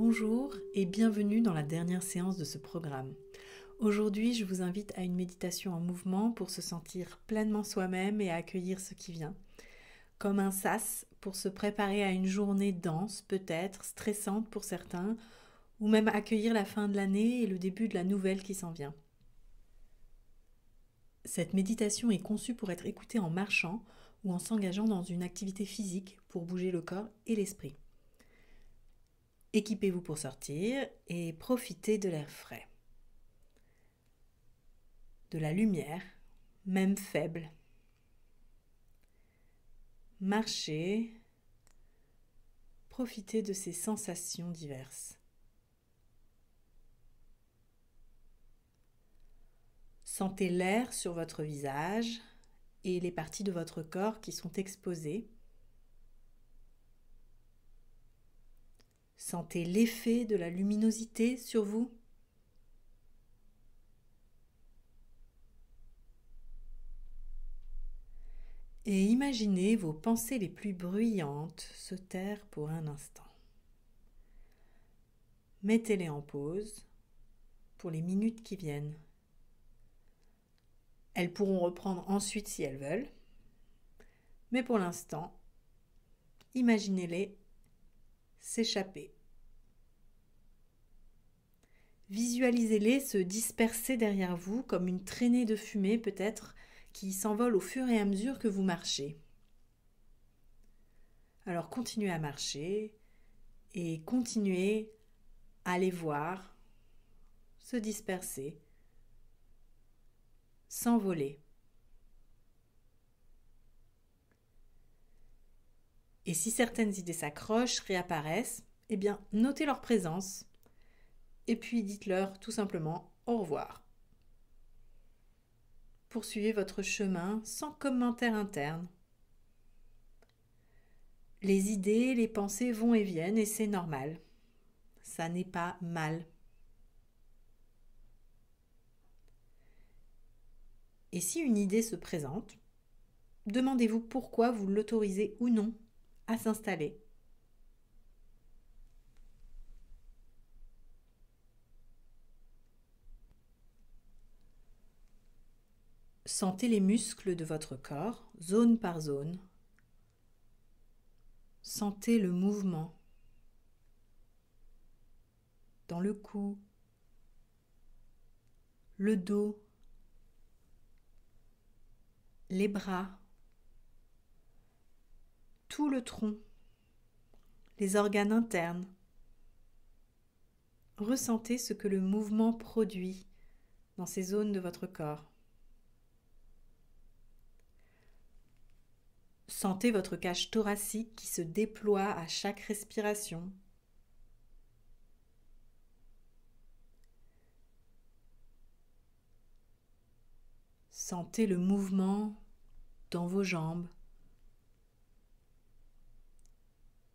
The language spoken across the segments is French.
Bonjour et bienvenue dans la dernière séance de ce programme. Aujourd'hui, je vous invite à une méditation en mouvement pour se sentir pleinement soi-même et à accueillir ce qui vient. Comme un sas pour se préparer à une journée dense, peut-être, stressante pour certains, ou même accueillir la fin de l'année et le début de la nouvelle qui s'en vient. Cette méditation est conçue pour être écoutée en marchant ou en s'engageant dans une activité physique pour bouger le corps et l'esprit. Équipez-vous pour sortir et profitez de l'air frais, de la lumière, même faible. Marchez, profitez de ces sensations diverses. Sentez l'air sur votre visage et les parties de votre corps qui sont exposées. Sentez l'effet de la luminosité sur vous. Et imaginez vos pensées les plus bruyantes se taire pour un instant. Mettez-les en pause pour les minutes qui viennent. Elles pourront reprendre ensuite si elles veulent, mais pour l'instant, imaginez-les s'échapper. Visualisez-les se disperser derrière vous comme une traînée de fumée peut-être qui s'envole au fur et à mesure que vous marchez. Alors continuez à marcher et continuez à les voir se disperser, s'envoler. Et si certaines idées s'accrochent, réapparaissent, eh bien notez leur présence et puis dites-leur tout simplement au revoir. Poursuivez votre chemin sans commentaire interne. Les idées, les pensées vont et viennent et c'est normal. Ça n'est pas mal. Et si une idée se présente, demandez-vous pourquoi vous l'autorisez ou non à s'installer. Sentez les muscles de votre corps, zone par zone. Sentez le mouvement dans le cou, le dos, les bras, tout le tronc, les organes internes. Ressentez ce que le mouvement produit dans ces zones de votre corps. Sentez votre cage thoracique qui se déploie à chaque respiration. Sentez le mouvement dans vos jambes.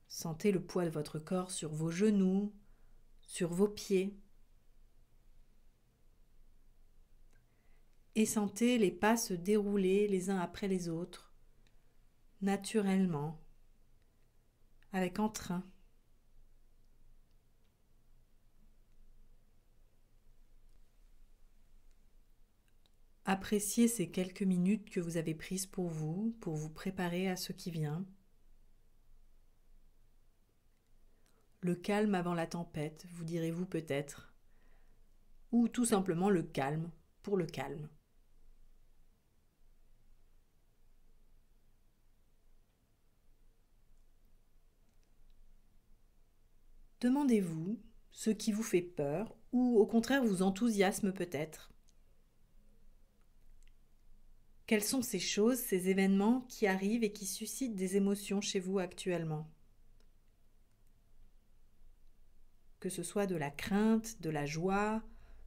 Sentez le poids de votre corps sur vos genoux, sur vos pieds. Et sentez les pas se dérouler les uns après les autres, naturellement, avec entrain. Appréciez ces quelques minutes que vous avez prises pour vous préparer à ce qui vient. Le calme avant la tempête, vous direz-vous peut-être, ou tout simplement le calme pour le calme. Demandez-vous ce qui vous fait peur ou au contraire vous enthousiasme peut-être. Quelles sont ces choses, ces événements qui arrivent et qui suscitent des émotions chez vous actuellement? Que ce soit de la crainte, de la joie,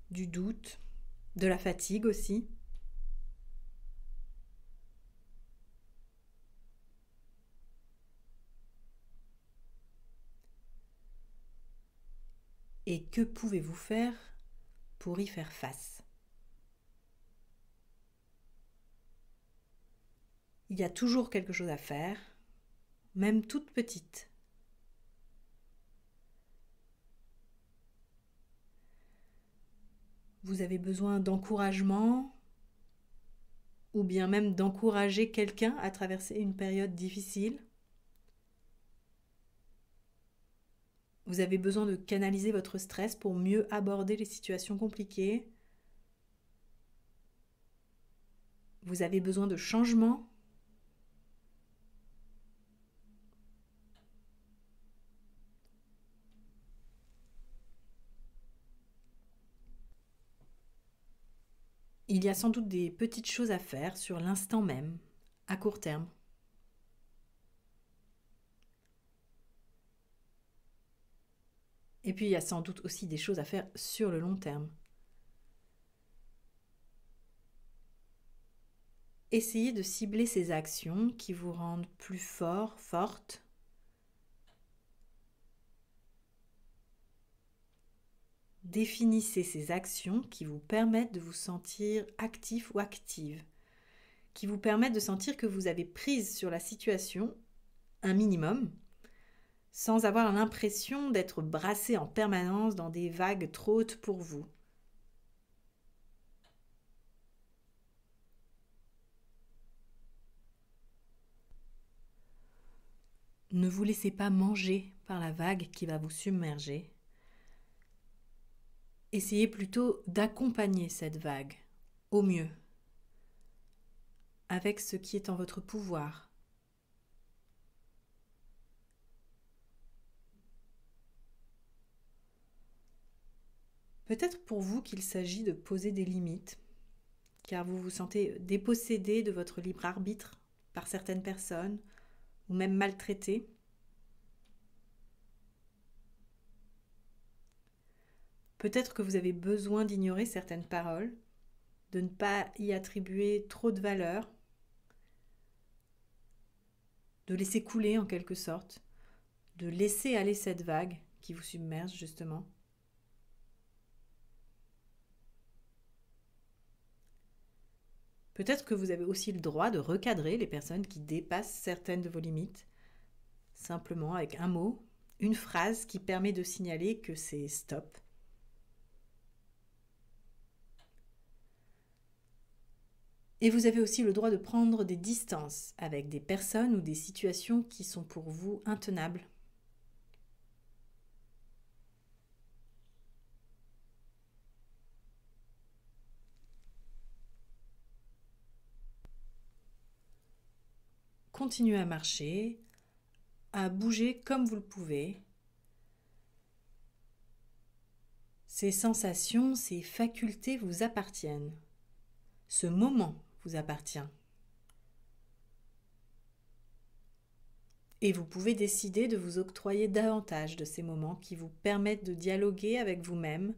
du doute, de la fatigue aussi. Et que pouvez-vous faire pour y faire face? Il y a toujours quelque chose à faire, même toute petite. Vous avez besoin d'encouragement ou bien même d'encourager quelqu'un à traverser une période difficile. Vous avez besoin de canaliser votre stress pour mieux aborder les situations compliquées. Vous avez besoin de changement. Il y a sans doute des petites choses à faire sur l'instant même, à court terme. Et puis il y a sans doute aussi des choses à faire sur le long terme. Essayez de cibler ces actions qui vous rendent plus fort, forte. Définissez ces actions qui vous permettent de vous sentir actif ou active, qui vous permettent de sentir que vous avez prise sur la situation un minimum, sans avoir l'impression d'être brassé en permanence dans des vagues trop hautes pour vous. Ne vous laissez pas manger par la vague qui va vous submerger. Essayez plutôt d'accompagner cette vague au mieux, avec ce qui est en votre pouvoir. Peut-être pour vous qu'il s'agit de poser des limites, car vous vous sentez dépossédé de votre libre arbitre par certaines personnes, ou même maltraité. Peut-être que vous avez besoin d'ignorer certaines paroles, de ne pas y attribuer trop de valeur, de laisser couler en quelque sorte, de laisser aller cette vague qui vous submerge justement. Peut-être que vous avez aussi le droit de recadrer les personnes qui dépassent certaines de vos limites, simplement avec un mot, une phrase qui permet de signaler que c'est stop. Et vous avez aussi le droit de prendre des distances avec des personnes ou des situations qui sont pour vous intenables. Continuez à marcher, à bouger comme vous le pouvez. Ces sensations, ces facultés vous appartiennent. Ce moment vous appartient. Et vous pouvez décider de vous octroyer davantage de ces moments qui vous permettent de dialoguer avec vous-même,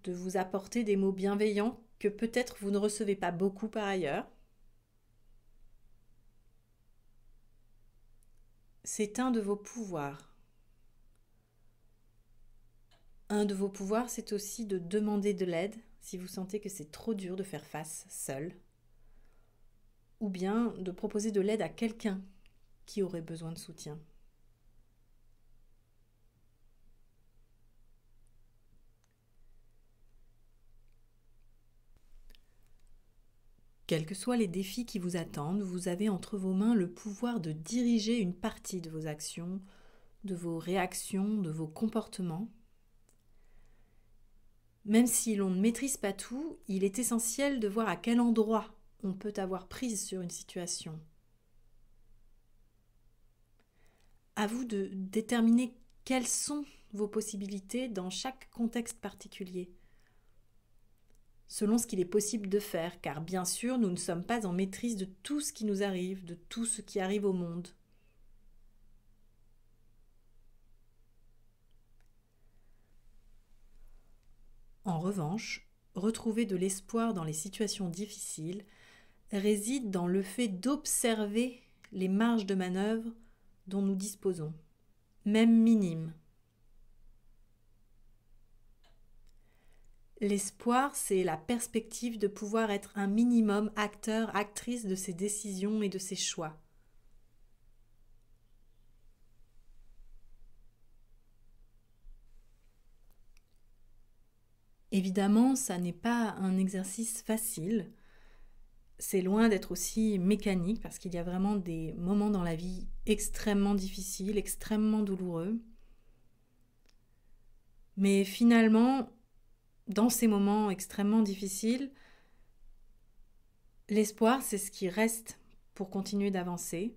de vous apporter des mots bienveillants que peut-être vous ne recevez pas beaucoup par ailleurs. C'est un de vos pouvoirs. Un de vos pouvoirs, c'est aussi de demander de l'aide si vous sentez que c'est trop dur de faire face seul, ou bien de proposer de l'aide à quelqu'un qui aurait besoin de soutien. Quels que soient les défis qui vous attendent, vous avez entre vos mains le pouvoir de diriger une partie de vos actions, de vos réactions, de vos comportements. Même si l'on ne maîtrise pas tout, il est essentiel de voir à quel endroit on peut avoir prise sur une situation. À vous de déterminer quelles sont vos possibilités dans chaque contexte particulier, selon ce qu'il est possible de faire, car bien sûr, nous ne sommes pas en maîtrise de tout ce qui nous arrive, de tout ce qui arrive au monde. En revanche, retrouver de l'espoir dans les situations difficiles réside dans le fait d'observer les marges de manœuvre dont nous disposons, même minimes. L'espoir, c'est la perspective de pouvoir être un minimum acteur, actrice de ses décisions et de ses choix. Évidemment, ça n'est pas un exercice facile. C'est loin d'être aussi mécanique parce qu'il y a vraiment des moments dans la vie extrêmement difficiles, extrêmement douloureux. Mais finalement, dans ces moments extrêmement difficiles, l'espoir, c'est ce qui reste pour continuer d'avancer.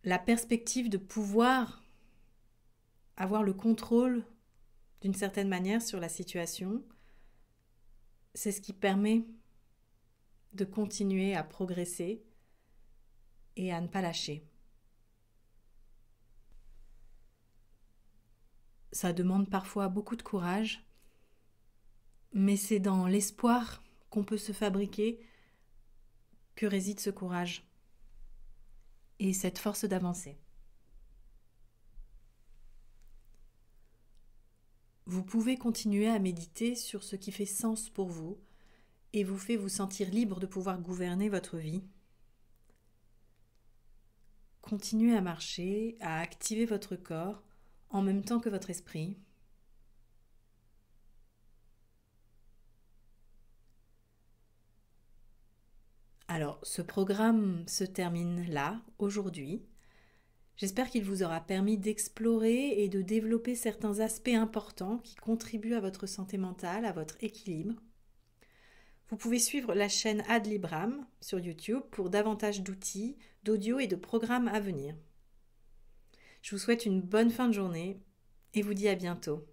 La perspective de pouvoir avoir le contrôle d'une certaine manière sur la situation, c'est ce qui permet de continuer à progresser et à ne pas lâcher. Ça demande parfois beaucoup de courage, mais c'est dans l'espoir qu'on peut se fabriquer que réside ce courage et cette force d'avancer. Vous pouvez continuer à méditer sur ce qui fait sens pour vous et vous fait vous sentir libre de pouvoir gouverner votre vie. Continuez à marcher, à activer votre corps en même temps que votre esprit. Alors, ce programme se termine là, aujourd'hui. J'espère qu'il vous aura permis d'explorer et de développer certains aspects importants qui contribuent à votre santé mentale, à votre équilibre. Vous pouvez suivre la chaîne Ad Libram sur YouTube pour davantage d'outils, d'audio et de programmes à venir. Je vous souhaite une bonne fin de journée et vous dis à bientôt.